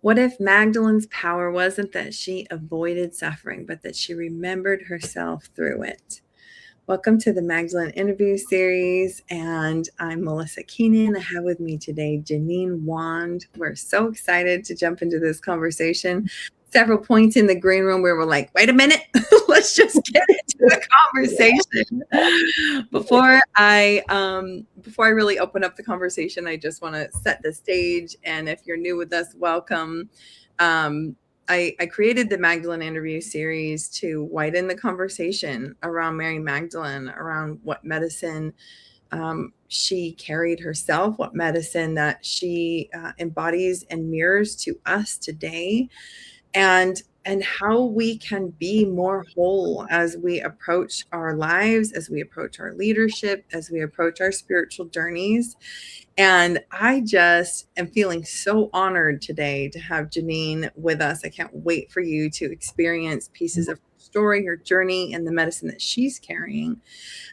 What if Magdalene's power wasn't that she avoided suffering, but that she remembered herself through it? Welcome to the Magdalene interview series, and I'm Melissa Keenan. I have with me today Jeannine Wand. We're so excited to jump into this conversation. Several points in the green room where we're like, wait a minute, let's just get into the conversation. Before I really open up the conversation, I just want to set the stage. And if you're new with us, welcome. I created the Magdalene interview series to widen the conversation around Mary Magdalene, around what medicine she carried herself, what medicine that she embodies and mirrors to us today, and how we can be more whole as we approach our lives, as we approach our leadership, as we approach our spiritual journeys. And I just am feeling so honored today to have Jeannine with us. I can't wait for you to experience pieces of her story, her journey, and the medicine that she's carrying. And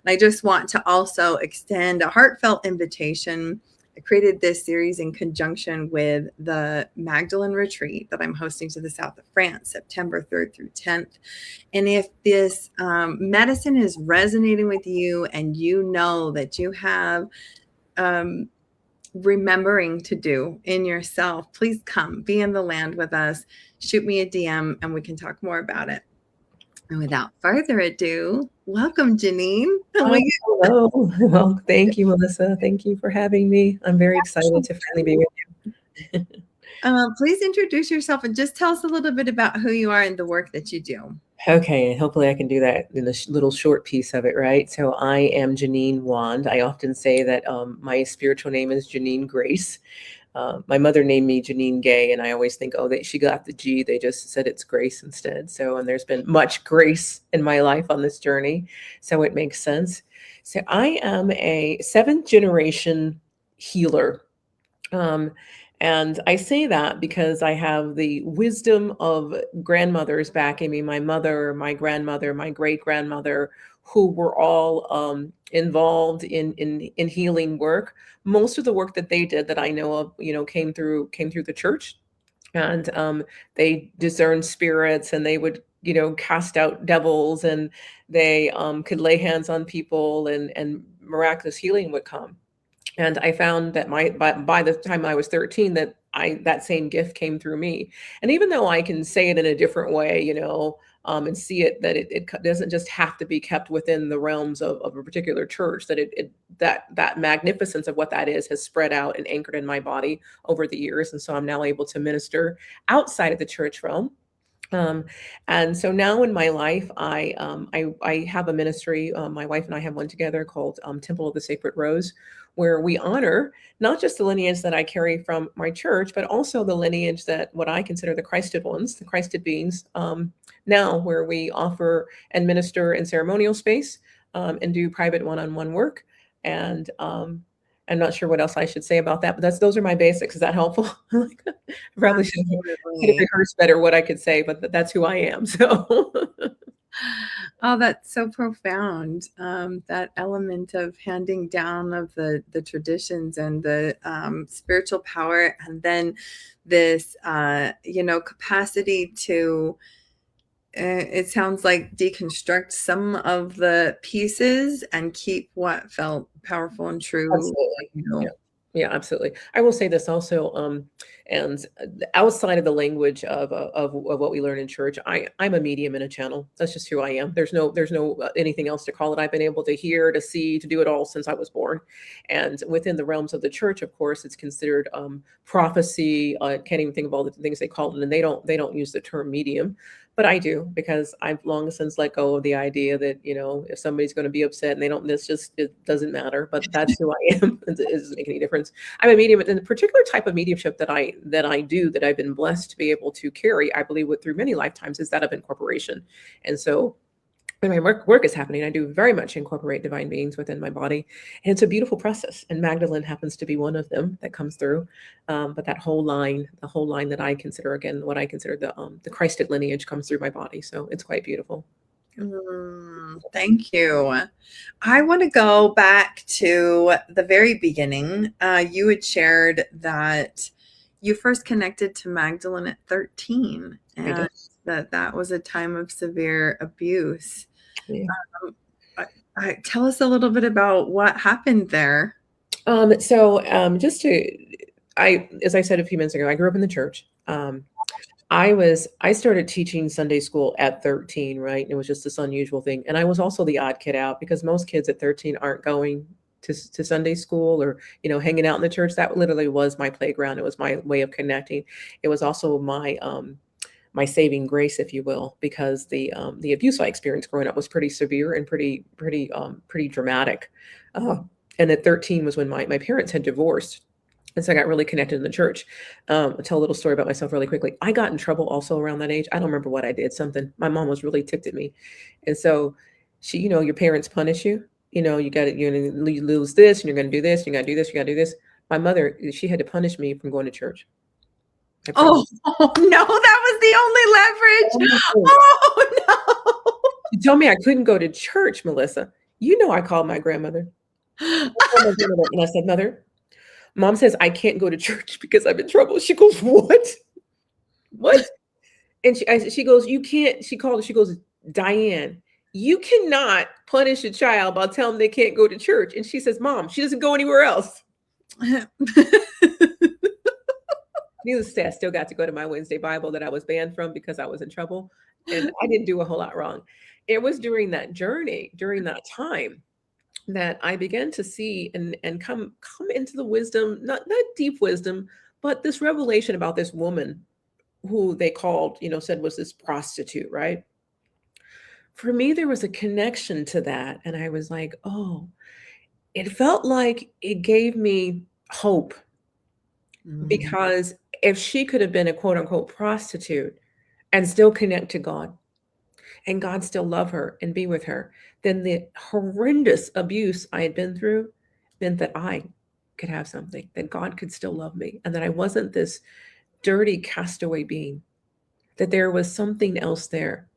I just want to also extend a heartfelt invitation. I created this series in conjunction with the Magdalene retreat that I'm hosting to the south of France, September 3rd through 10th. And if this medicine is resonating with you and you know that you have remembering to do in yourself, please come be in the land with us. Shoot me a DM and we can talk more about it. And without further ado, welcome, Jeannine. Hello. Well, thank you, Melissa. Thank you for having me. I'm very excited to finally be with you. Please introduce yourself and just tell us a little bit about who you are and the work that you do. Okay, and hopefully I can do that in a little short piece of it, right? So I am Jeannine Wand. I often say that my spiritual name is Jeannine Grace. My mother named me Jeannine Gay, and I always think, oh, she got the G. They just said it's Grace instead. So, and there's been much grace in my life on this journey, so it makes sense. So I am a seventh generation healer. And I say that because I have the wisdom of grandmothers backing me, my mother, my grandmother, my great grandmother, who were all involved in healing work. Most of the work that they did that I know of, came through the church, and they discerned spirits, and they would cast out devils, and they could lay hands on people, and miraculous healing would come. And I found that by the time I was 13, that same gift came through me. And even though I can say it in a different way, and see it that it doesn't just have to be kept within the realms of a particular church, that magnificence of what that is has spread out and anchored in my body over the years. And so I'm now able to minister outside of the church realm. And so now in my life, I have a ministry. My wife and I have one together called Temple of the Sacred Rose, where we honor not just the lineage that I carry from my church, but also the lineage that what I consider the Christed ones, the Christed beings. Now, where we offer and minister in ceremonial space, and do private one-on-one work. And I'm not sure what else I should say about that, but those are my basics. Is that helpful? I probably should have rehearsed better what I could say, but that's who I am. So. Oh, that's so profound. That element of handing down of the traditions and the spiritual power, and then this, capacity to, it sounds like, deconstruct some of the pieces and keep what felt powerful and true. Absolutely. Yeah, absolutely. I will say this also, and outside of the language of what we learn in church, I'm a medium and a channel. That's just who I am. There's no anything else to call it. I've been able to hear, to see, to do it all since I was born. And within the realms of the church, of course, it's considered prophecy. I can't even think of all the things they call it, and they don't use the term medium. But I do, because I've long since let go of the idea that, if somebody's going to be upset and they don't, it doesn't matter. But that's who I am. It doesn't make any difference. I'm a medium, and the particular type of mediumship that I've been blessed to be able to carry, I believe, through many lifetimes, is that of incorporation. And so when my work is happening, I do very much incorporate divine beings within my body. And it's a beautiful process. And Magdalene happens to be one of them that comes through. But the whole line that I consider, again, what I consider the Christed lineage, comes through my body. So it's quite beautiful. Thank you. I want to go back to the very beginning. You had shared that you first connected to Magdalene at 13, I and did. that was a time of severe abuse. Yeah. Um, tell us a little bit about what happened there. Just as I said a few minutes ago, I grew up in the church. I started teaching Sunday school at 13, right? And it was just this unusual thing. And I was also the odd kid out because most kids at 13 aren't going to Sunday school or, hanging out in the church. That literally was my playground. It was my way of connecting. It was also my saving grace, if you will, because the abuse I experienced growing up was pretty severe and pretty dramatic. Uh, and at 13 was when my parents had divorced. And so I got really connected in the church. I'll tell a little story about myself really quickly. I got in trouble also around that age. I don't remember what I did, something. My mom was really ticked at me. And so she, your parents punish you. You're going to lose this and you're going to do this. You got to do this. You got to do this. My mother, she had to punish me from going to church. I Oh, promise. no, that was the only leverage. Oh, Oh, no. she told me I couldn't go to church, Melissa. I called my grandmother. I called my grandmother and I said, Mother, Mom says I can't go to church because I'm in trouble. She goes, what? What? And she goes, you can't. She called her. She goes, Diane, you cannot punish a child by telling them they can't go to church. And she says, Mom, she doesn't go anywhere else. Needless to say, I still got to go to my Wednesday Bible that I was banned from because I was in trouble. And I didn't do a whole lot wrong. It was during that journey, during that time, that I began to see and come into the wisdom, not deep wisdom, but this revelation about this woman who they called, said was this prostitute, right? For me, there was a connection to that. And I was like, oh, it felt like it gave me hope because if she could have been a quote unquote prostitute and still connect to God and God still love her and be with her, then the horrendous abuse I had been through meant that I could have something, that God could still love me, and that I wasn't this dirty castaway being, that there was something else there.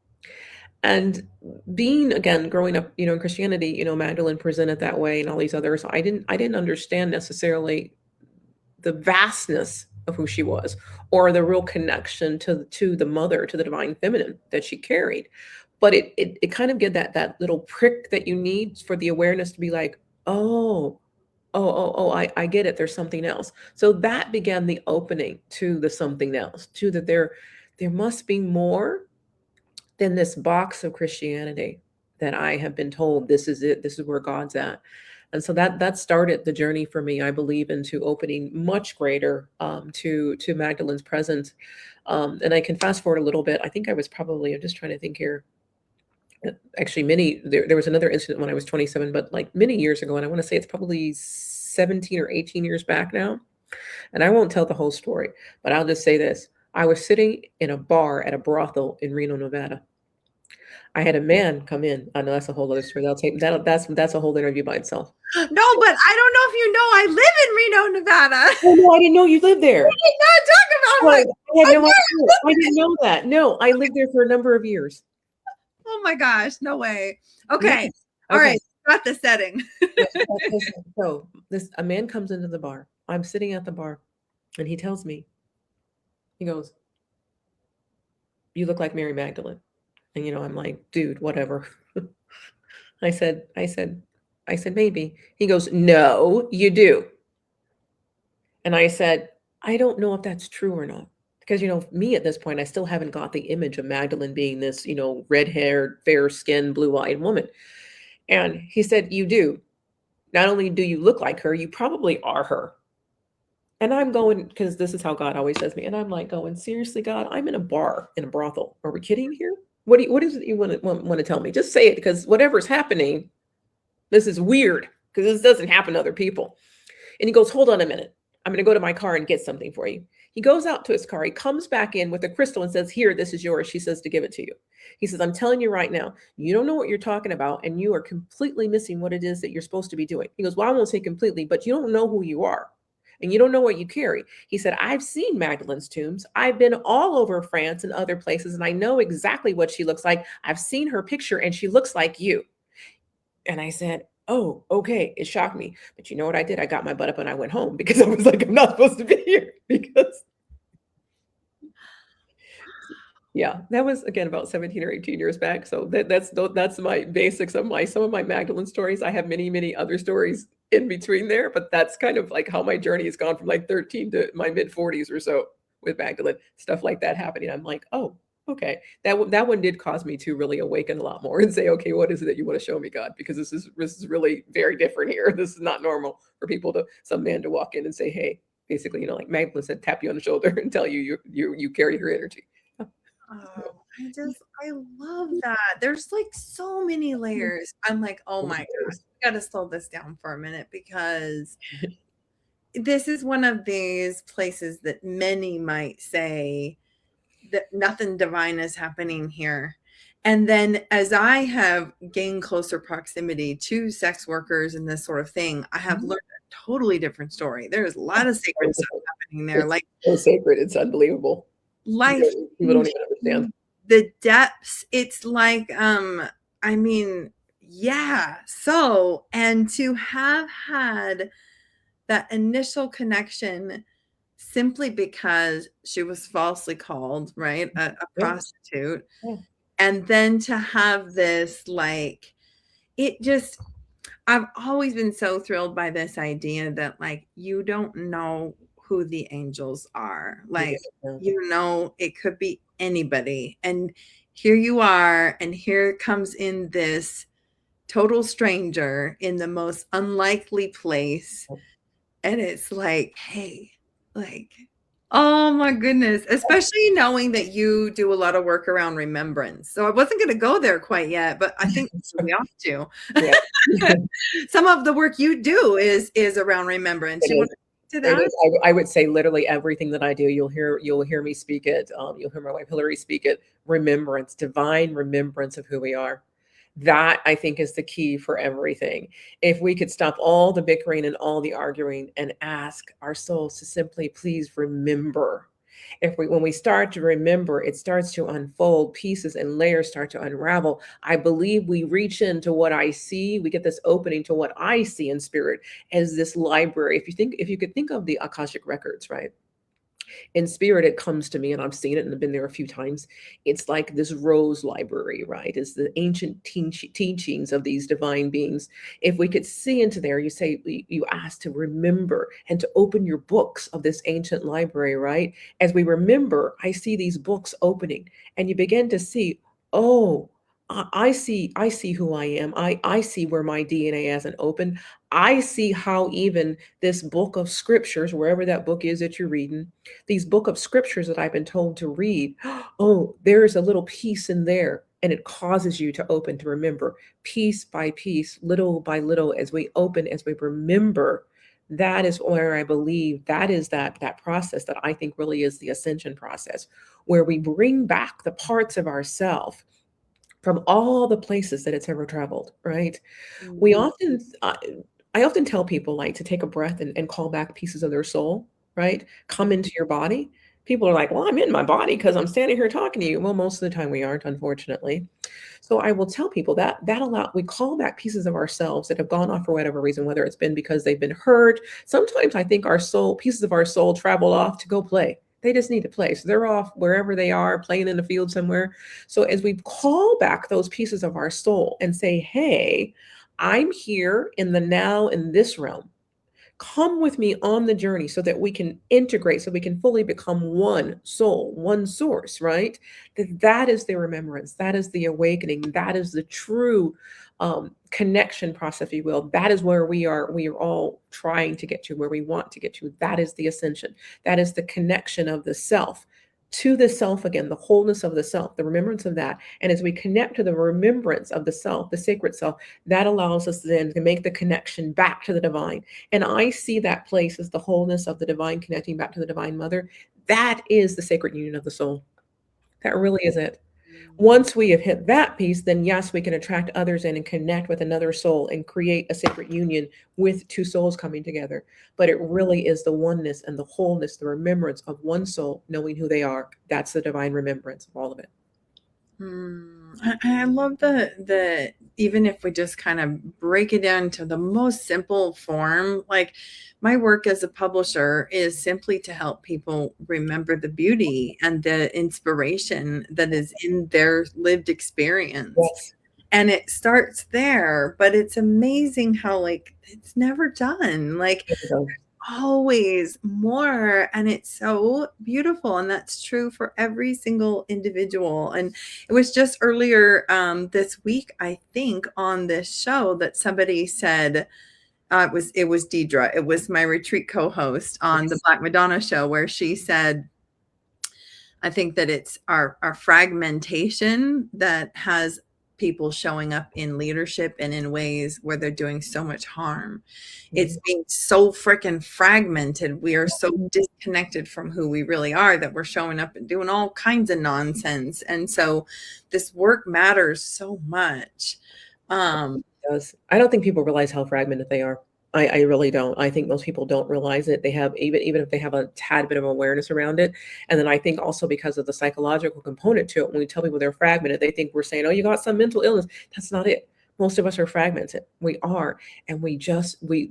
And being again growing up, in Christianity, Magdalene presented that way and all these others, I didn't understand necessarily the vastness of who she was or the real connection to the mother, to the divine feminine that she carried. But it kind of get that little prick that you need for the awareness to be like, oh, I get it, there's something else. So that began the opening to the something else, to that there must be more than this box of Christianity that I have been told this is it, this is where God's at. And so that started the journey for me, I believe, into opening much greater to Magdalene's presence. And I can fast forward a little bit. I think I was probably, I'm just trying to think here. Actually, there was another incident when I was 27, but like many years ago, and I want to say it's probably 17 or 18 years back now. And I won't tell the whole story, but I'll just say this. I was sitting in a bar at a brothel in Reno, Nevada. I had a man come in. I know that's a whole other story. That's a whole interview by itself. No, but I don't know if you know, I live in Reno, Nevada. Oh no, I didn't know you lived there. We did not talk about Oh, like, I had no okay. idea. I didn't know that. No, I lived there for a number of years. Oh my gosh, no way. Yes. Okay. All Okay. right. Got the setting. So a man comes into the bar. I'm sitting at the bar and he tells me, he goes, you look like Mary Magdalene. And I'm like, dude, whatever. I said, maybe. He goes, no, you do. And I said, I don't know if that's true or not. Because, me at this point, I still haven't got the image of Magdalene being this, red haired, fair skinned, blue eyed woman. And he said, you do. Not only do you look like her, you probably are her. And I'm going, because this is how God always does me. And I'm like going, seriously, God, I'm in a bar, in a brothel. Are we kidding here? What is it you want to tell me? Just say it, because whatever's happening, this is weird, because this doesn't happen to other people. And he goes, hold on a minute. I'm going to go to my car and get something for you. He goes out to his car. He comes back in with a crystal and says, here, this is yours. She says to give it to you. He says, I'm telling you right now, you don't know what you're talking about, and you are completely missing what it is that you're supposed to be doing. He goes, well, I won't say completely, but you don't know who you are. And you don't know what you carry. He said, I've seen Magdalene's tombs. I've been all over France and other places, and I know exactly what she looks like. I've seen her picture, and she looks like you. And I said, oh, okay. It shocked me. But you know what I did? I got my butt up and I went home because I was like, I'm not supposed to be here because Yeah, that was again about 17 or 18 years back. So that's my basics of my some of my Magdalene stories. I have many, many other stories in between there, but that's kind of like how my journey has gone from like 13 to my mid 40s or so with Magdalene, stuff like that happening. I'm like, oh, okay. That one did cause me to really awaken a lot more and say, okay, what is it that you want to show me, God? Because this is really very different here. This is not normal for people to some man to walk in and say, hey, basically, like Magdalene said, tap you on the shoulder and tell you carry her energy. Oh, I love that. There's like so many layers. I'm like, oh my gosh, I gotta slow this down for a minute because this is one of these places that many might say that nothing divine is happening here. And then as I have gained closer proximity to sex workers and this sort of thing, I have learned a totally different story. There's a lot of sacred stuff happening there, It's like so sacred, it's unbelievable. life People don't even understand. the depths. It's like, I mean, yeah. So, and to have had that initial connection simply because she was falsely called, right? A Yeah, prostitute. yeah. And then to have this, like, it just, I've always been so thrilled by this idea that, like, you don't know who the angels are. You Like, don't it could be anybody. And here you are, and here comes in this total stranger in the most unlikely place, know. and it's like, hey, like, oh my goodness, especially knowing that you do a lot of work around remembrance. So I wasn't going to go there quite yet, but I think we ought to. Yeah. Some of the work you do is around remembrance. It You want is. to do It that? is. I would say literally everything that I do, you'll hear me speak it. You'll hear my wife Hillary speak it. Remembrance, divine remembrance of who we are. That I think is the key for everything. If we could stop all the bickering and all the arguing and ask our souls to simply please remember. If we when we start to remember, it starts to unfold, pieces and layers start to unravel. I believe we reach into what I see, we get this opening to what I see in spirit as this library. If you could think of the Akashic records, right? In spirit, it comes to me, and I've seen it and I've been there a few times. It's like this rose library, right? It's the ancient teachings of these divine beings. If we could see into there, you ask to remember and to open your books of this ancient library, right? As we remember, I see these books opening, and you begin to see, oh, I see who I am. I see where my DNA hasn't opened. I see how even this book of scriptures, wherever that book is that you're reading, these book of scriptures that I've been told to read, oh, there's a little piece in there. And it causes you to open, to remember piece by piece, little by little, as we open, as we remember. That is where I believe that is that process that I think really is the ascension process, where we bring back the parts of ourself from all the places that it's ever traveled, right? We Mm, often, I often tell people like to take a breath and call back pieces of their soul, right? Come into your body. People are like, well, I'm in my body because I'm standing here talking to you. Well, most of the time we aren't, unfortunately. So I will tell people we call back pieces of ourselves that have gone off for whatever reason, whether it's been because they've been hurt. Sometimes I think pieces of our soul travel off to go play. They just need to play. So they're off wherever they are, playing in the field somewhere. So as we call back those pieces of our soul and say, hey, I'm here in the now in this realm. Come with me on the journey so that we can integrate, so we can fully become one soul, one source, right? That is the remembrance. That is the awakening. That is the true connection process, if you will. That is where we are all trying to get to, where we want to get to. That is the ascension. That is the connection of the self to the self again, the wholeness of the self, the remembrance of that. And as we connect to the remembrance of the self, the sacred self, that allows us then to make the connection back to the divine. And I see that place as the wholeness of the divine connecting back to the divine mother. That is the sacred union of the soul. That really is it. mm, Once we have hit that piece, then yes, we can attract others in and connect with another soul and create a sacred union with two souls coming together. But it really is the oneness and the wholeness, the remembrance of one soul knowing who they are. That's the divine remembrance of all of it. I love the even if we just kind of break it down to the most simple form, like my work as a publisher is simply to help people remember the beauty and the inspiration that is in their lived experience. Yes. And it starts there, but it's amazing how like it's never done. Like There we go. always more, and it's so beautiful, and that's true for every single individual. And it was just earlier this week, I think, on this show that somebody said, it was Deidre, it was my retreat co-host on the Yes. Black Madonna show, where she said, I think that it's our fragmentation that has people showing up in leadership and in ways where they're doing so much harm. It's Mhm. being so freaking fragmented. We are so disconnected from who we really are that we're showing up and doing all kinds of nonsense. And so this work matters so much. Um, Does. I don't think people realize how fragmented they are. I really don't. I think most people don't realize it. They have even if they have a tad bit of awareness around it. And then I think also because of the psychological component to it, when we tell people they're fragmented, they think we're saying, "Oh, you got some mental illness." That's not it. Most of us are fragmented. We are. And we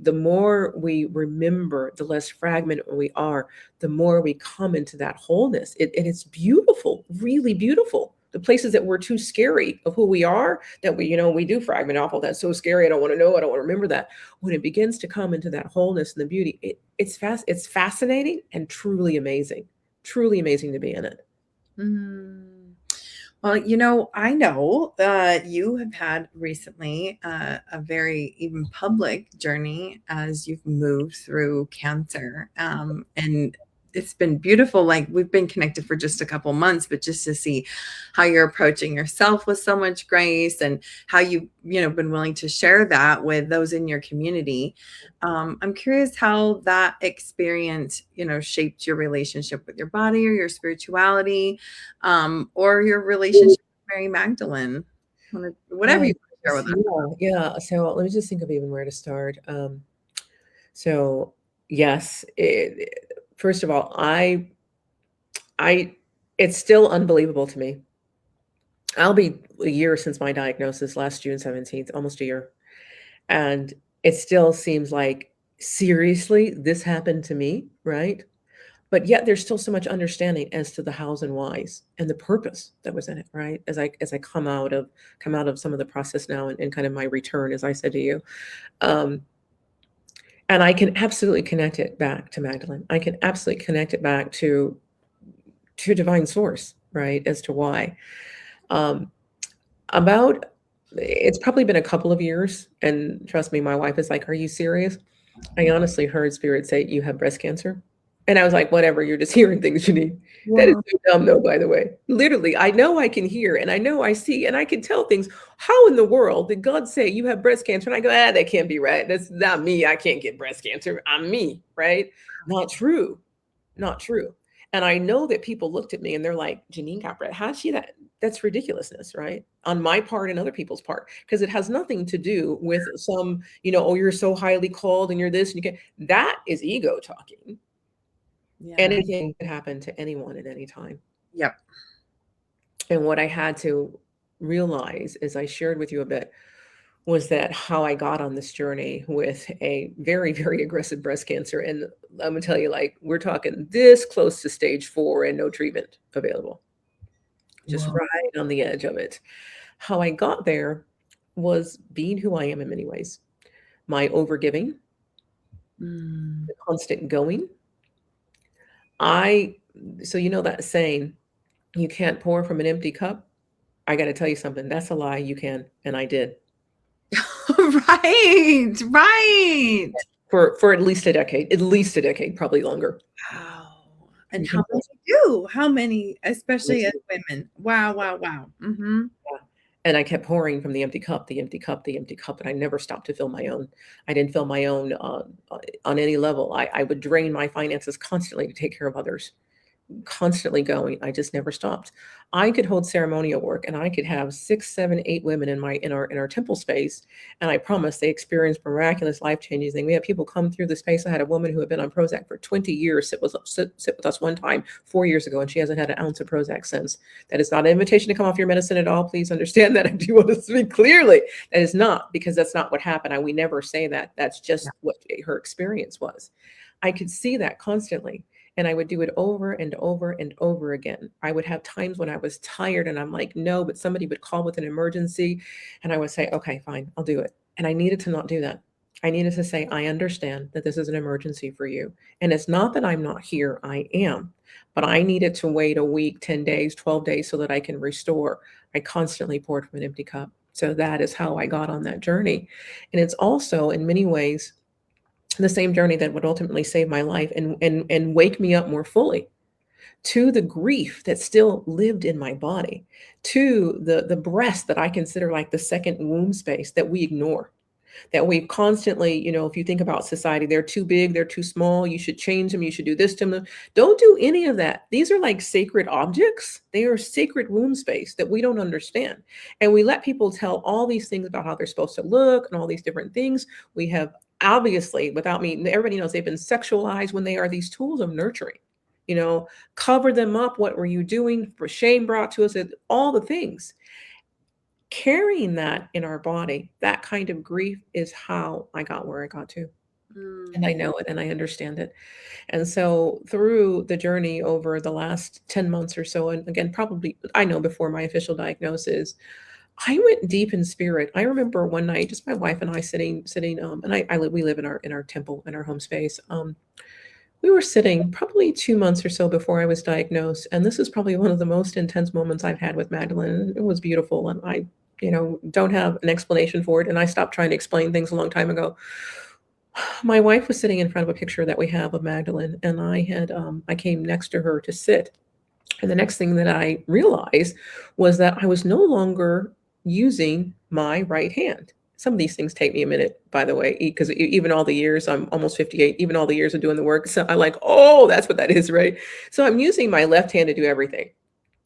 the more we remember, the less fragmented we are, the more we come into that wholeness. And it's beautiful, really beautiful. The places that we're too scary of who we are, that we do fragment off. Oh, that's so scary. I don't want to know. I don't want to remember that. When it begins to come into that wholeness and the beauty, it's fascinating and truly amazing to be in it. mm. Well, I know you have had recently a very even public journey as you've moved through cancer. And it's been beautiful. Like we've been connected for just a couple months, but just to see how you're approaching yourself with so much grace and how you've been willing to share that with those in your community. I'm curious how that experience, shaped your relationship with your body or your spirituality, or your relationship with Mary Magdalene, whatever you want to share with us. Yeah. So let me just think of even where to start. So yes, first of all, I, it's still unbelievable to me. I'll be a year since my diagnosis last June 17th, almost a year. And it still seems like, seriously, this happened to me, right? But yet there's still so much understanding as to the hows and whys and the purpose that was in it, right? As I come out of some of the process now and kind of my return, as I said to you. Um, and I can absolutely connect it back to Magdalene. I can absolutely connect it back to divine source, right? As to why. Um, about it's probably been a couple of years, and trust me, my wife is like, "Are you serious?" I honestly heard spirit say, "You have breast cancer." And I was like, "Whatever, you're just hearing things, Jeannine." That is Whoa. so dumb though, by the way. Literally, I know I can hear and I know I see and I can tell things. How in the world did God say you have breast cancer? And I go, that can't be right. That's not me. I can't get breast cancer. I'm me, right? Not true. Not true. And I know that people looked at me and they're like, Jeannine got breast. How's she that? That's ridiculousness, right? On my part and other people's part, because it has nothing to do with some, oh, you're so highly called and you're this and you can. That is ego talking. Yeah. Anything could happen to anyone at any time. Yep. And what I had to realize, as I shared with you a bit, was that how I got on this journey with a very, very aggressive breast cancer. And I'm gonna tell you, like, we're talking this close to stage 4 and no treatment available, just Whoa. right on the edge of it. How I got there was being who I am in many ways. My overgiving, Mm. the constant going. I so you know that saying, you can't pour from an empty cup. I got to tell you something. That's a lie. You can, and I did Right. Right. for at least a decade, probably longer. Wow. And You how can many pour do? How many, especially as literally, women? Wow. Wow. Wow. Mm-hmm. yeah. And I kept pouring from the empty cup, the empty cup, the empty cup, and I never stopped to fill my own. I didn't fill my own on any level. I would drain my finances constantly to take care of others. constantly going. I just never stopped. I could hold ceremonial work and I could have 6, 7, 8 women in our temple space. And I promise they experienced miraculous life-changing things. We had people come through the space. I had a woman who had been on Prozac for 20 years sit with us one time 4 years ago, and she hasn't had an ounce of Prozac since. That is not an invitation to come off your medicine at all. Please understand that. I do want to speak clearly. That is not, because that's not what happened. We never say that. That's just what her experience was. I could see that constantly. And I would do it over and over and over again. I would have times when I was tired and I'm like, no, but somebody would call with an emergency. And I would say, okay, fine, I'll do it. And I needed to not do that. I needed to say, I understand that this is an emergency for you. And it's not that I'm not here, I am. But I needed to wait a week, 10 days, 12 days so that I can restore. I constantly poured from an empty cup. So that is how I got on that journey. And it's also, in many ways, the same journey that would ultimately save my life and wake me up more fully to the grief that still lived in my body, to the breast that I consider like the second womb space that we ignore, that we constantly, if you think about society, they're too big, they're too small, you should change them, you should do this to them. Don't do any of that. These are like sacred objects. They are sacred womb space that we don't understand. And we let people tell all these things about how they're supposed to look and all these different things. We have obviously, without me, everybody knows they've been sexualized when they are these tools of nurturing. Cover them up. What were you doing? For shame brought to us, all the things carrying that in our body, that kind of grief is how I got where I got to. And I know it and I understand it. And so through the journey over the last 10 months or so, and again, probably, I know before my official diagnosis, I went deep in spirit. I remember one night, just my wife and I sitting, and we live in our temple, in our home space. We were sitting probably 2 months or so before I was diagnosed. And this is probably one of the most intense moments I've had with Magdalene. It was beautiful. And I, don't have an explanation for it. And I stopped trying to explain things a long time ago. My wife was sitting in front of a picture that we have of Magdalene. And I came next to her to sit. And the next thing that I realized was that I was no longer using my right hand. Some of these things take me a minute, by the way, because even all the years, I'm almost 58, even all the years of doing the work. So I'm like, oh, that's what that is, right? So I'm using my left hand to do everything,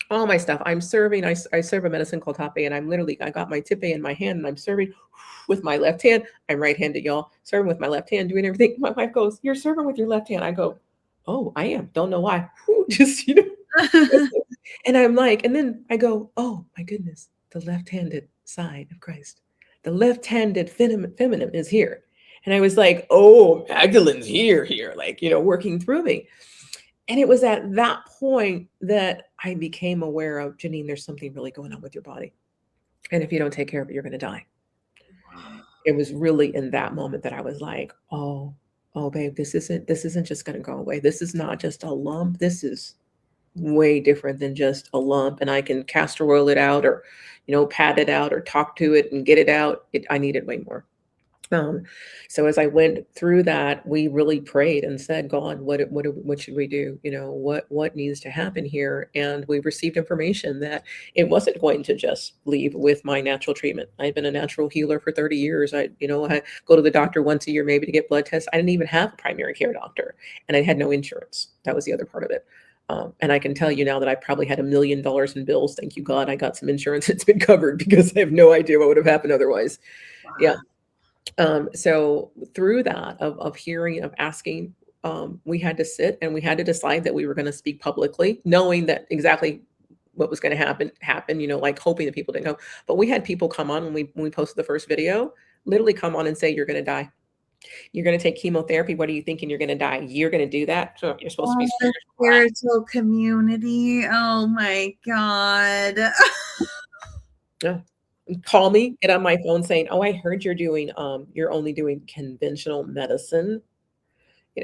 all my stuff. I'm serving, I serve a medicine called tape, and I got my tipe in my hand and I'm serving with my left hand. I'm right-handed, y'all, serving with my left hand, doing everything. My wife goes, you're serving with your left hand. I go, oh, I am. Don't know why. Just, and I'm like, and then I go, oh my goodness, the left-handed side of Christ, the left-handed feminine is here. And I was like, oh, Magdalene's here, like, working through me. And it was at that point that I became aware of, Jeannine, there's something really going on with your body. And if you don't take care of it, you're going to die. It was really in that moment that I was like, oh, babe, this isn't just going to go away. This is not just a lump. This is way different than just a lump, and I can castor oil it out or, pat it out or talk to it and get it out. I needed way more. So as I went through that, we really prayed and said, God, what should we do? What needs to happen here? And we received information that it wasn't going to just leave with my natural treatment. I'd been a natural healer for 30 years. I go to the doctor once a year, maybe to get blood tests. I didn't even have a primary care doctor, and I had no insurance. That was the other part of it. And I can tell you now that I probably had $1 million in bills. Thank you, God, I got some insurance. It's been covered, because I have no idea what would have happened otherwise. Wow. Yeah. So through that of hearing, of asking, we had to sit and we had to decide that we were going to speak publicly, knowing that exactly what was going to happen, like hoping that people didn't know. But we had people come on when we posted the first video, literally come on and say, you're going to die. You're going to take chemotherapy. What are you thinking? You're going to die. You're going to do that. So you're supposed to be spiritual community. Oh my God. Yeah. Call me, get on my phone saying, oh, I heard you're only doing conventional medicine.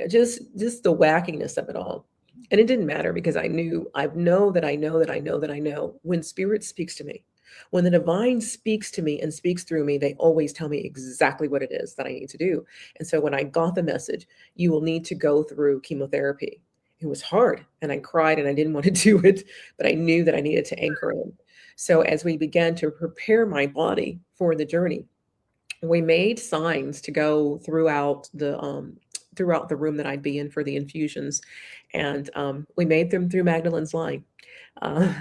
Just the wackiness of it all. And it didn't matter, because I know when spirit speaks to me, when the divine speaks to me and speaks through me, they always tell me exactly what it is that I need to do. And so when I got the message, you will need to go through chemotherapy, it was hard and I cried and I didn't want to do it, but I knew that I needed to anchor in. So as we began to prepare my body for the journey, we made signs to go throughout throughout the room that I'd be in for the infusions. And we made them through Magdalene's line. Uh,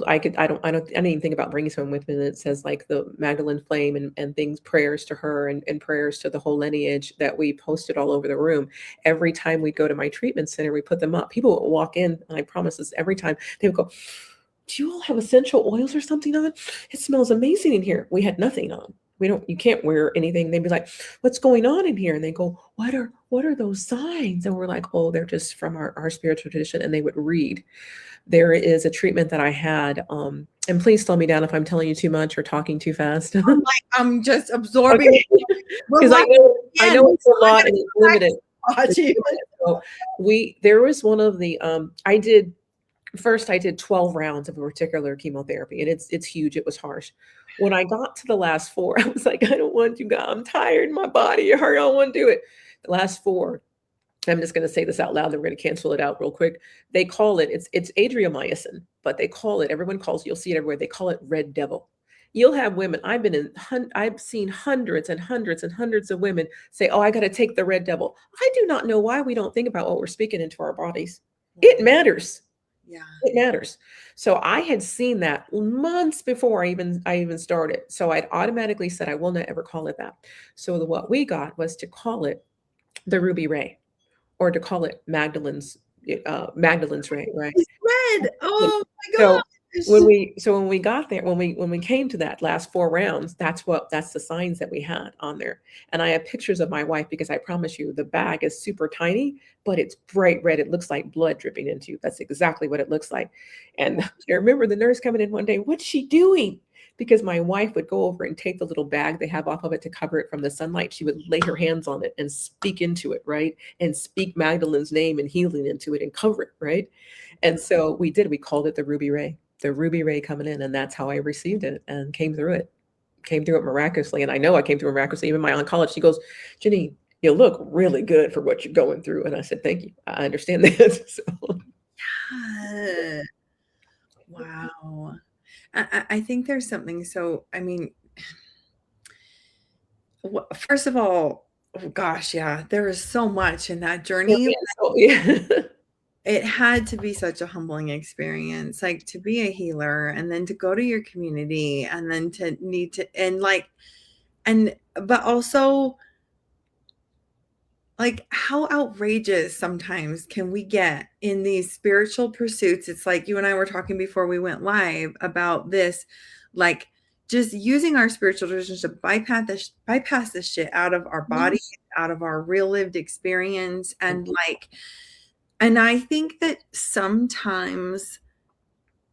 I didn't even think about bringing someone with me that says like the Magdalene flame and things, prayers to her and prayers to the whole lineage that we posted all over the room. Every time we'd go to my treatment center, we put them up. People would walk in, and I promise this every time, they would go, do you all have essential oils or something on? It smells amazing in here. We had nothing on. You can't wear anything. They'd be like, what's going on in here? And they go, what are those signs? And we're like, oh, they're just from our spiritual tradition. And they would read. There is a treatment that I had, and please slow me down if I'm telling you too much or talking too fast. I'm just absorbing. Okay. Because I know it's a lot and it's limited. So there was one of the, I did 12 rounds of a particular chemotherapy, and it's huge. It was harsh. When I got to the last 4, I was like, I don't want to go. I'm tired. My body hurt. I don't want to do it. The last 4, I'm just going to say this out loud. Then we're going to cancel it out real quick. They call it's adriamycin, but they call it, everyone calls, you'll see it everywhere. They call it red devil. You'll have women, I've seen hundreds and hundreds and hundreds of women say, oh, I got to take the red devil. I do not know why we don't think about what we're speaking into our bodies. It matters. Yeah. It matters. So I had seen that months before I even started. So I'd automatically said, I will not ever call it that. So what we got was to call it the Ruby Ray, or to call it Magdalene's Ray, right? It's red. Oh my So God. when we got there, when we came to that last 4 rounds, that's the signs that we had on there. And I have pictures of my wife, because I promise you the bag is super tiny, but it's bright red. It looks like blood dripping into you. That's exactly what it looks like. And I remember the nurse coming in one day, what's she doing? Because my wife would go over and take the little bag they have off of it to cover it from the sunlight. She would lay her hands on it and speak into it, right? And speak Magdalene's name and healing into it and cover it, right? And so we called it the Ruby Ray. The Ruby Ray coming in, and that's how I received it and came through it miraculously. And I know I came through it miraculously. Even my oncologist, she goes, Jeannine, you look really good for what you're going through. And I said, thank you. I understand that. So. Yeah. Wow. I think there's something. So, I mean, first of all, oh gosh, yeah, there was so much in that journey. Yeah. It had to be such a humbling experience, like to be a healer and then to go to your community and then to need to, but also like how outrageous sometimes can we get in these spiritual pursuits. It's like you and I were talking before we went live about this, like just using our spiritual traditions to bypass this shit out of our bodies, out of our real lived experience. And I think that sometimes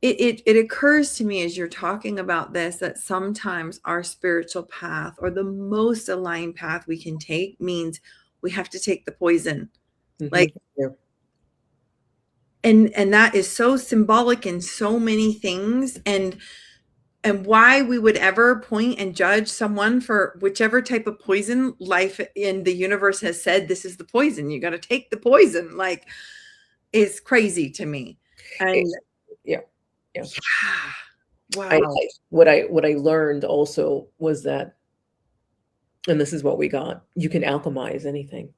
it occurs to me as you're talking about this, that sometimes our spiritual path, or the most aligned path we can take, means we have to take the poison. Mm-hmm. Like, yeah. And that is so symbolic in so many things. And why we would ever point and judge someone for whichever type of poison life in the universe has said, this is the poison, you got to take the poison, like, is crazy to me. And yeah. Wow. What I learned also was that, and this is what we got, you can alchemize anything.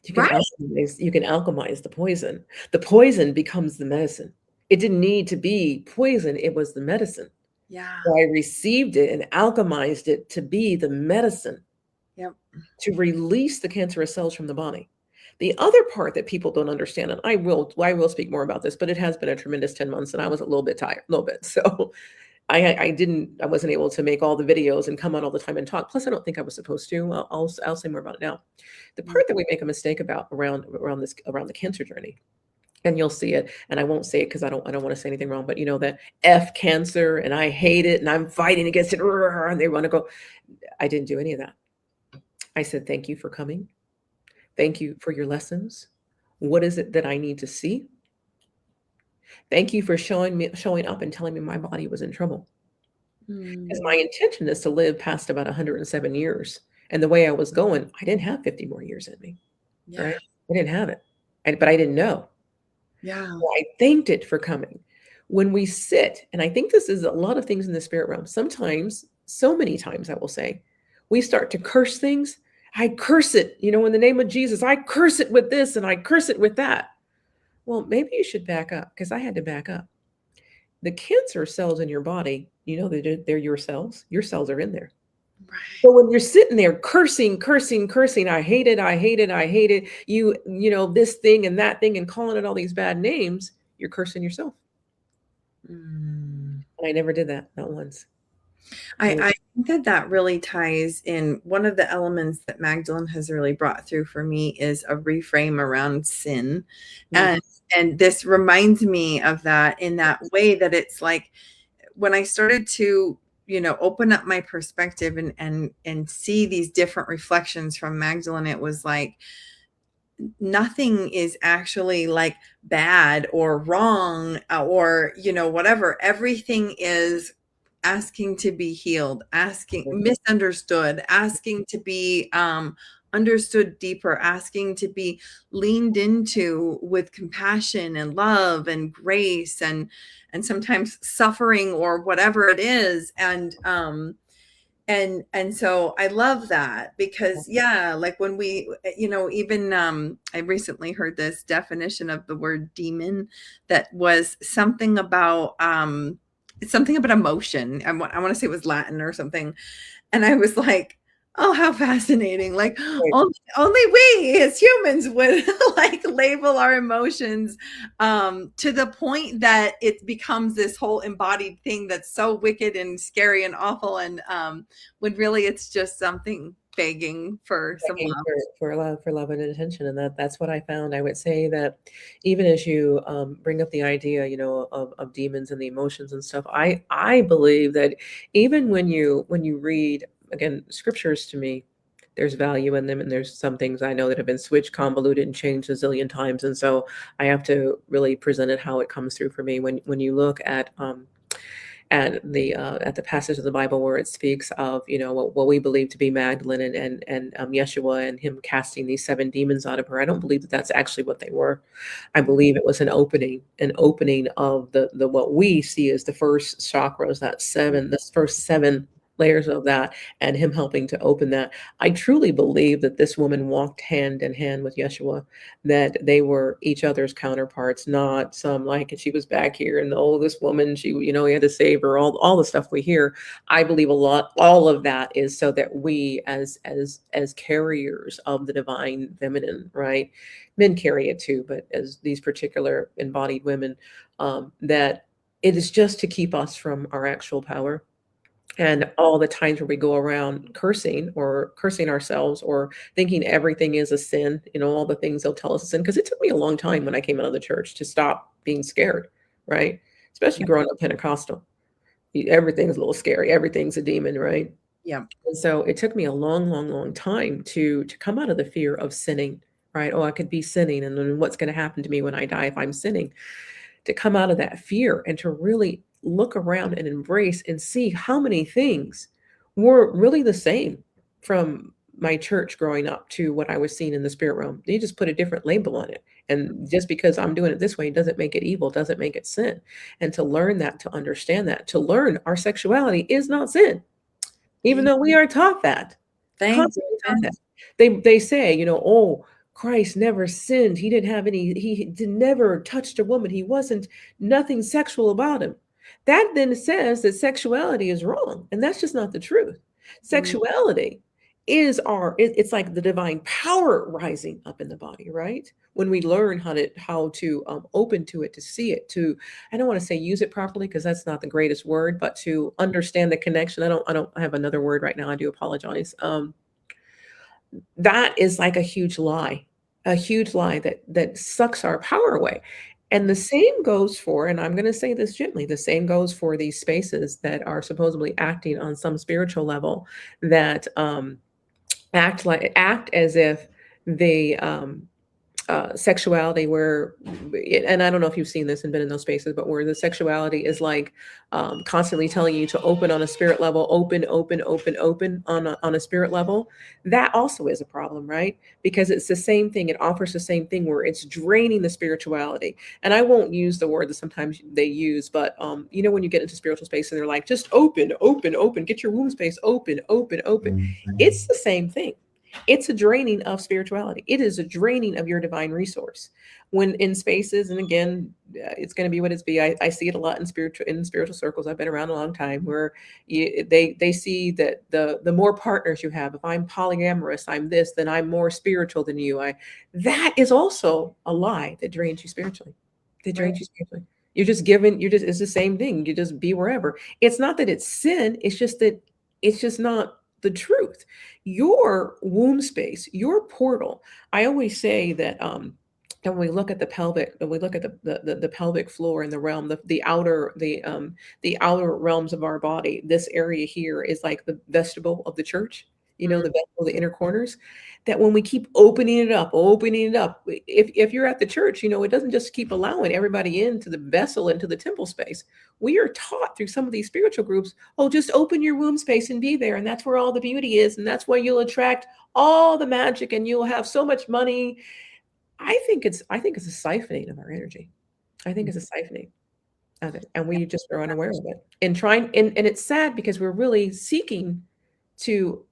You can alchemize the poison. The poison becomes the medicine. It didn't need to be poison, it was the medicine. Yeah. So I received it and alchemized it to be the medicine. Yep. To release the cancerous cells from the body. The other part that people don't understand, and I will speak more about this, but it has been a tremendous 10 months and I was a little bit tired, a little bit. So I wasn't able to make all the videos and come on all the time and talk. Plus, I don't think I was supposed to. I'll say more about it now. The part that we make a mistake about around the cancer journey, and you'll see it, and I won't say it because I don't want to say anything wrong, but you know that F cancer and I hate it and I'm fighting against it and they want to go. I didn't do any of that. I said, thank you for coming. Thank you for your lessons. What is it that I need to see? Thank you for showing up and telling me my body was in trouble. Because my intention is to live past about 107 years. And the way I was going, I didn't have 50 more years in me. Yeah. Right? I didn't have it. But I didn't know. Yeah. So I thanked it for coming. When we sit, and I think this is a lot of things in the spirit realm, sometimes, so many times I will say, we start to curse things I curse it, in the name of Jesus. I curse it with this and I curse it with that. Well, maybe you should back up, because I had to back up. The cancer cells in your body, they're your cells. Your cells are in there. Right. So when you're sitting there cursing, cursing, cursing, I hate it, I hate it, I hate it, this thing and that thing, and calling it all these bad names, you're cursing yourself. Mm. And I never did that, not once. I think that that really ties in. One of the elements that Magdalene has really brought through for me is a reframe around sin. Mm. And this reminds me of that in that way, that it's like when I started to, open up my perspective and see these different reflections from Magdalene, it was like nothing is actually like bad or wrong, or whatever. Everything is asking to be healed, asking misunderstood, asking to be understood deeper, asking to be leaned into with compassion and love and grace, and sometimes suffering or whatever it is. And so I love that, because yeah, like when we, even I recently heard this definition of the word demon that was something about emotion. I want to say it was Latin or something, and I was like, oh, how fascinating. Like Right. only we as humans would like label our emotions, to the point that it becomes this whole embodied thing that's so wicked and scary and awful. And when really it's just something begging for some Begging love. for love and attention, and that's what I found. I would say that even as you bring up the idea, of demons and the emotions and stuff, I believe that even when you read again scriptures, to me, there's value in them, and there's some things I know that have been switched, convoluted, and changed a zillion times, and so I have to really present it how it comes through for me. When you look at the passage of the Bible where it speaks of what we believe to be Magdalene and Yeshua and him casting these 7 demons out of her. I don't believe that that's actually what they were. I believe it was an opening of the what we see as the first chakras, the first 7 layers of that, and him helping to open that. I truly believe that this woman walked hand in hand with Yeshua, that they were each other's counterparts, not some like, and she was back here and oh, this woman, she, he had to save her, all the stuff we hear. I believe all of that is so that we as carriers of the divine feminine, right? Men carry it too, but as these particular embodied women, that it is just to keep us from our actual power. And all the times where we go around cursing or cursing ourselves or thinking everything is a sin, all the things they'll tell us is sin. Because it took me a long time when I came out of the church to stop being scared, right? Especially growing up Pentecostal. Everything's a little scary. Everything's a demon, right? Yeah. And so it took me a long, long, long time to come out of the fear of sinning, right? Oh, I could be sinning, and then what's going to happen to me when I die if I'm sinning? To come out of that fear and to really look around and embrace and see how many things were really the same from my church growing up to what I was seeing in the spirit realm. You just put a different label on it. And just because I'm doing it this way doesn't make it evil, doesn't make it sin. And to learn that, to understand that, to learn our sexuality is not sin, even though we are taught that, Thank constantly taught that. goodness. They say, oh, Christ never sinned. He didn't have any, he did never touched a woman. He wasn't nothing sexual about him. That then says that sexuality is wrong. And that's just not the truth. Mm. Sexuality it's like the divine power rising up in the body, right? When we learn how to open to it, to see it, to, I don't want to say use it properly because that's not the greatest word, but to understand the connection. I don't have another word right now. I do apologize. That is like a huge lie that sucks our power away. And the same goes for, and I'm going to say this gently, the same goes for these spaces that are supposedly acting on some spiritual level, that act as if they sexuality where, and I don't know if you've seen this and been in those spaces, but where the sexuality is like constantly telling you to open on a spirit level, open, open, open, open on a spirit level. That also is a problem, right? Because it's the same thing. It offers the same thing where it's draining the spirituality. And I won't use the word that sometimes they use, but when you get into spiritual space and they're like, just open, open, open, get your womb space open, open, open. It's the same thing. It's a draining of spirituality. It is a draining of your divine resource. When in spaces, and again, it's going to be what it's be. I see it a lot in spiritual circles. I've been around a long time where they see that the more partners you have, if I'm polyamorous, I'm this, then I'm more spiritual than you. That is also a lie that drains you spiritually. That Right. drains you spiritually. You're just given. It's the same thing. You just be wherever. It's not that it's sin. It's just that it's just not the truth. Your womb space, your portal. I always say that when we look at the pelvic, when we look at the pelvic floor in the realm, the outer realms of our body, this area here is like the vestibule of the church, Mm. the vestibule, the inner corners. That when we keep opening it up, if you're at the church, it doesn't just keep allowing everybody into the vessel, into the temple space. We are taught through some of these spiritual groups, oh, just open your womb space and be there. And that's where all the beauty is. And that's where you'll attract all the magic and you'll have so much money. I think it's a siphoning of our energy. I think it's a siphoning of it. And we just are unaware of it. And it's sad because we're really seeking to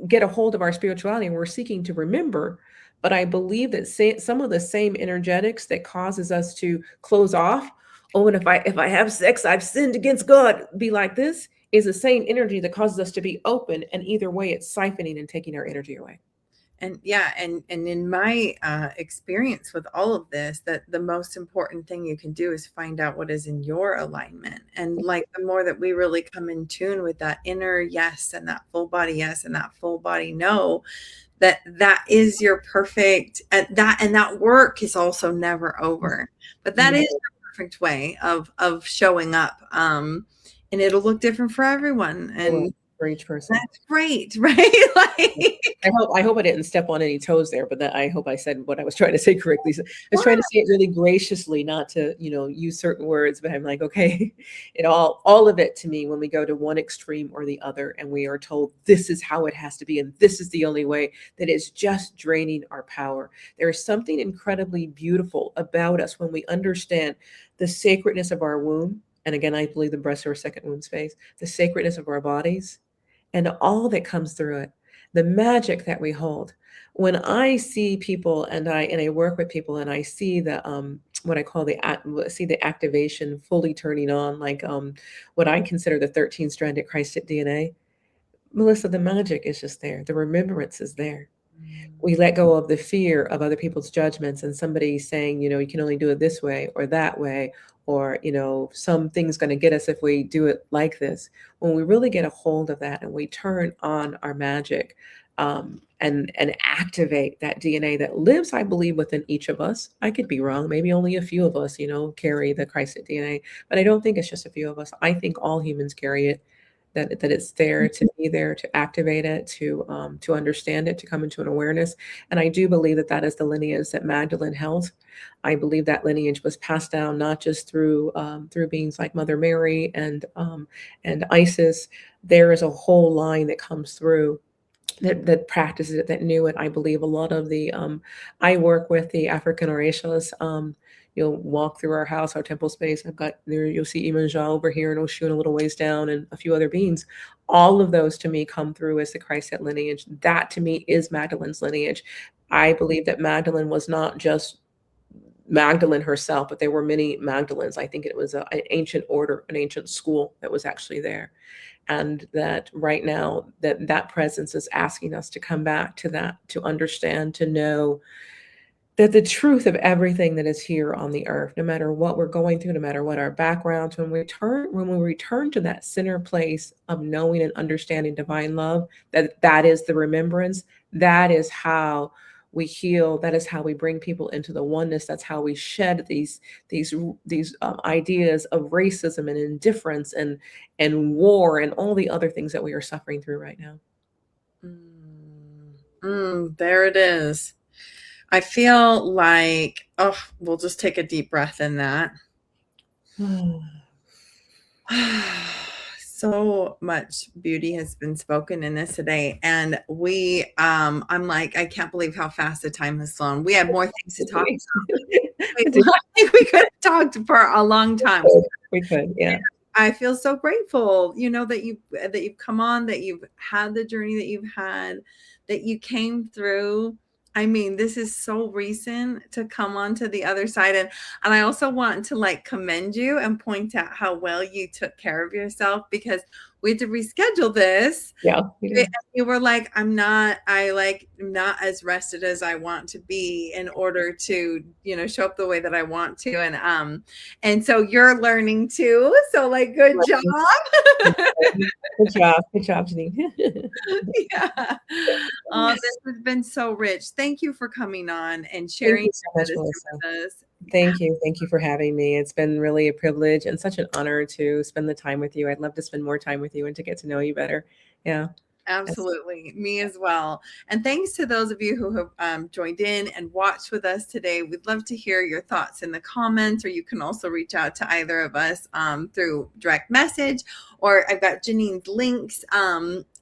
get a hold of our spirituality and we're seeking to remember. But I believe that some of the same energetics that causes us to close off, oh, and if I have sex, I've sinned against God, be like this, is the same energy that causes us to be open. And either way, it's siphoning and taking our energy away. And yeah, and in my experience with all of this, that the most important thing you can do is find out what is in your alignment. And like the more that we really come in tune with that inner yes and that full body yes and that full body no, that is your perfect, and that work is also never over. But that is No. your perfect way of showing up. And it'll look different for everyone. And For each person. that's great, right? Like, I hope I didn't step on any toes there, but I hope I said what I was trying to say correctly. So I was wow. trying to say it really graciously, not to, use certain words, but I'm like, okay, all of it to me, when we go to one extreme or the other, and we are told this is how it has to be, and this is the only way, that is just draining our power. There is something incredibly beautiful about us when we understand the sacredness of our womb. And again, I believe the breasts are a second womb space, the sacredness of our bodies, and all that comes through it, the magic that we hold. When I see people and I work with people and I see the what I call the activation fully turning on, like what I consider the 13 stranded Christed DNA, Melissa, the magic is just there. The remembrance is there. We let go of the fear of other people's judgments and somebody saying, you can only do it this way or that way, or, something's going to get us if we do it like this. When we really get a hold of that and we turn on our magic, and activate that DNA that lives, I believe, within each of us. I could be wrong. Maybe only a few of us, carry the Christ DNA, but I don't think it's just a few of us. I think all humans carry it, that it's there to be there, to activate it, to understand it, to come into an awareness. And I do believe that is the lineage that Magdalene held. I believe that lineage was passed down not just through beings like Mother Mary and Isis. There is a whole line that comes through that practices it, that knew it. I believe a lot of the I work with the African Horatius. You'll walk through our house, our temple space. I've got there. You'll see Imanjah over here and Oshun a little ways down, and a few other beings. All of those to me come through as the Christ lineage. That to me is Magdalene's lineage. I believe that Magdalene was not just Magdalene herself, but there were many Magdalenes. I think it was an ancient order, an ancient school that was actually there. And that right now that presence is asking us to come back to that, to understand, to know that the truth of everything that is here on the earth, no matter what we're going through, no matter what our backgrounds, when we return to that center place of knowing and understanding divine love, that is the remembrance, that is how we heal, that is how we bring people into the oneness, that's how we shed these ideas of racism and indifference and war and all the other things that we are suffering through right now. There it is. I feel like, we'll just take a deep breath in that. So much beauty has been spoken in this today. And I'm like, I can't believe how fast the time has flown. We had more things to talk about. We could have talked for a long time. We could, yeah. I feel so grateful, that you've come on, that you've had the journey that you've had, that you came through. I mean, this is so recent to come onto the other side. And I also want to like commend you and point out how well you took care of yourself, because we had to reschedule this. Yeah, we did. You were like, I'm not as rested as I want to be in order to, show up the way that I want to. And so you're learning too. So like, good job. Good job. Good job, Jeannine. Yeah. Oh, this has been so rich. Thank you for coming on and Thank sharing you so much, medicine Melissa. with us. Thank you. Thank you for having me. It's been really a privilege and such an honor to spend the time with you. I'd love to spend more time with you and to get to know you better. Yeah. Absolutely. Me as well. And thanks to those of you who have joined in and watched with us today. We'd love to hear your thoughts in the comments, or you can also reach out to either of us through direct message, or I've got Jeannine's links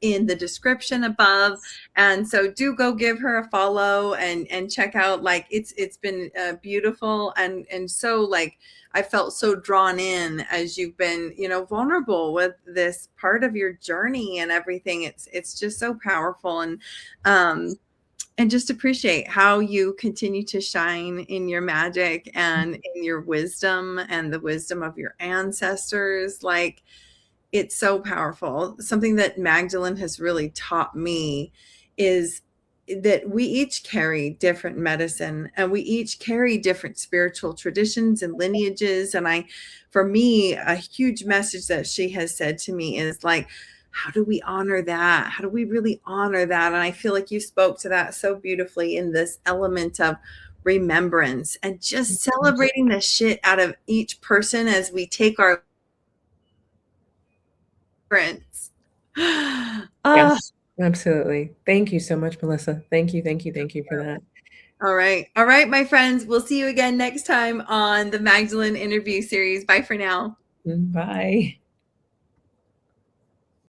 in the description above. And so do go give her a follow and check out, like, it's been beautiful and so like, I felt so drawn in as you've been, vulnerable with this part of your journey and everything. It's just so powerful, and just appreciate how you continue to shine in your magic and in your wisdom and the wisdom of your ancestors. Like, it's so powerful. Something that Magdalene has really taught me is that we each carry different medicine, and we each carry different spiritual traditions and lineages. And for me, a huge message that she has said to me is like, how do we honor that? How do we really honor that? And I feel like you spoke to that so beautifully in this element of remembrance and just celebrating the shit out of each person as we take our difference. Yes, absolutely. Thank you so much, Melissa. Thank you. Thank you. Thank you for that. All right. All right, my friends. We'll see you again next time on the Magdalene interview series. Bye for now. Bye.